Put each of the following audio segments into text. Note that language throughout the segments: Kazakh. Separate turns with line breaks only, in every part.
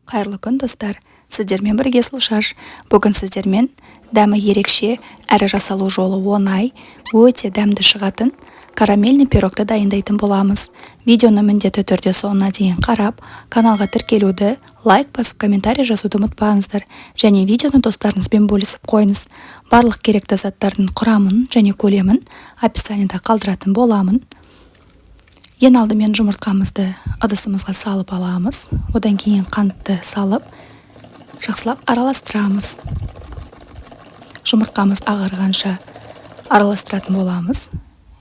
Қайырлы күн достар, сіздермен бірге Сұлушаш. Бүгін сіздермен дәмі ерекше, әрі жасалу жолы оңай, өте дәмді шығатын карамельный пирогты дайындайтын боламыз. Видеоны міндетті түрде соңына дейін қарап, каналға тіркелуді, лайк басып, комментарий жазуды ұмытпаңыздар, және видеоны достарыңызбен бөлісіп қойыңыз. Барлық керекті заттардың құрамын және көлемін описаниеда қалдыратын боламын. Ең алдымен жұмыртқамызды ыдысымызға салып аламыз. Одан кейін қантты салып, жақсылап араластырамыз. Жұмыртқамыз ағарғанша араластыратын боламыз.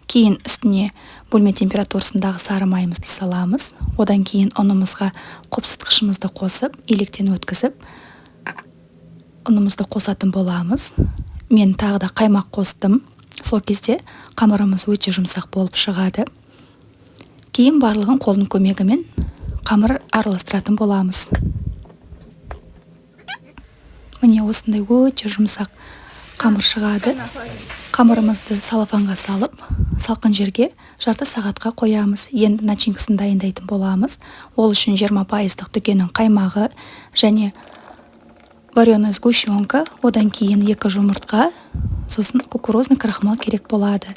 Кейін үстіне бөлме температурасындағы сары майымызды саламыз. Одан кейін ұнымызға қопсытқышымызды қосып, електен өткізіп, ұнымызды қосатын боламыз. Мен тағы да қаймақ қостым. Сол кезде қамырымыз өте жұмсақ болып шығады. Кейін барлығын қолдың көмегімен қамыр араластыратын боламыз. Міне осындай өте жұмсақ қамыр шығады. Қамырымызды салафанға салып, салқын жерге жарты сағатқа қоямыз. Енді начинкасын дайындайтын боламыз. Ол үшін 20% дүкеннің қаймағы және вареная сгущенка, одан кейін 2 жұмыртқа, сосын кукурузный крахмал керек болады.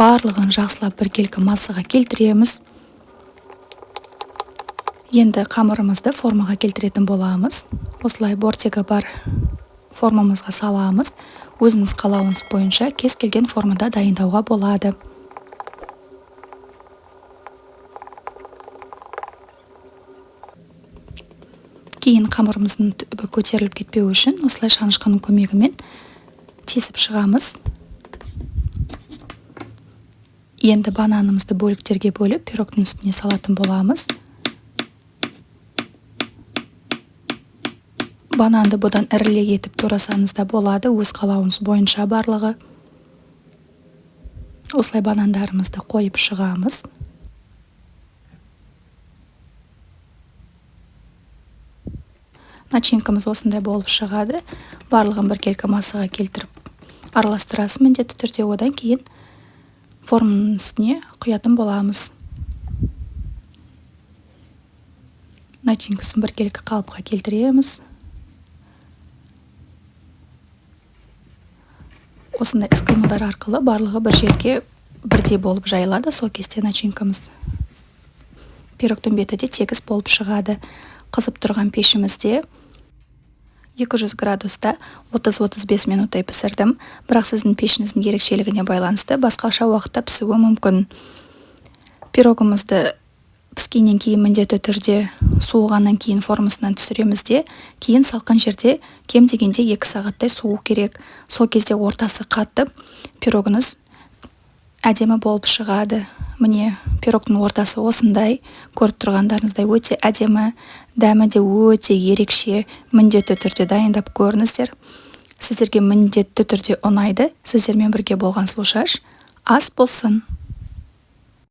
Барлығын жақсылап біркелкі массаға келтіреміз. Енді қамырымызды формаға келтіретін боламыз. Осылай бортегі бар формамызға саламыз. Өзіңіз қалауыңыз бойынша кез келген формада дайындауға болады. Кейін қамырымыздың түбі көтеріліп кетпеу үшін осылай шанышқының көмегімен тесіп шығамыз. Енді бананымызды бөліктерге бөліп, пирогтың үстіне салатын боламыз. Бананды бұдан ірілек етіп турасаңыз да болады, өз қалауыңыз бойынша барлығы. Осылай банандарымызды қойып шығамыз. Начинкамыз осындай болып шығады. Барлығын біркелкі массаға келтіріп араластырасыз міндетті түрде. Одан кейін форманың үстіне құятын боламыз. Начинкасын біркелкі қалыпқа келтіреміз. Осындай іс-қимылдар арқылы барлығы бір жерге бірдей болып жайылады. Сол кезде начинкамыз пирогтың беті де тегіс болып шығады. Қызып тұрған пешімізде 200 градуста 30-35 минуттай пісірдім. Бірақ сіздің пешіңіздің ерекшелігіне байланысты басқаша уақытта пісуі мүмкін. Пирогымызды піскеннен кейін міндетті түрде суығаннан кейін формасынан түсіреміз де, кейін салқын жерде кем дегенде 2 сағаттай суы керек. Сол кезде ортасы қатып, пирогыңыз әдемі болып шығады. Міне пирогтың ортасы осындай, көріп тұрғандарыңыздай өте әдемі, дәмі де өте ерекше. Міндетті түрде дайындап көріңіздер. Сіздерге міндетті түрде ұнайды. Сіздермен бірге болған Сұлушаш ас болсын.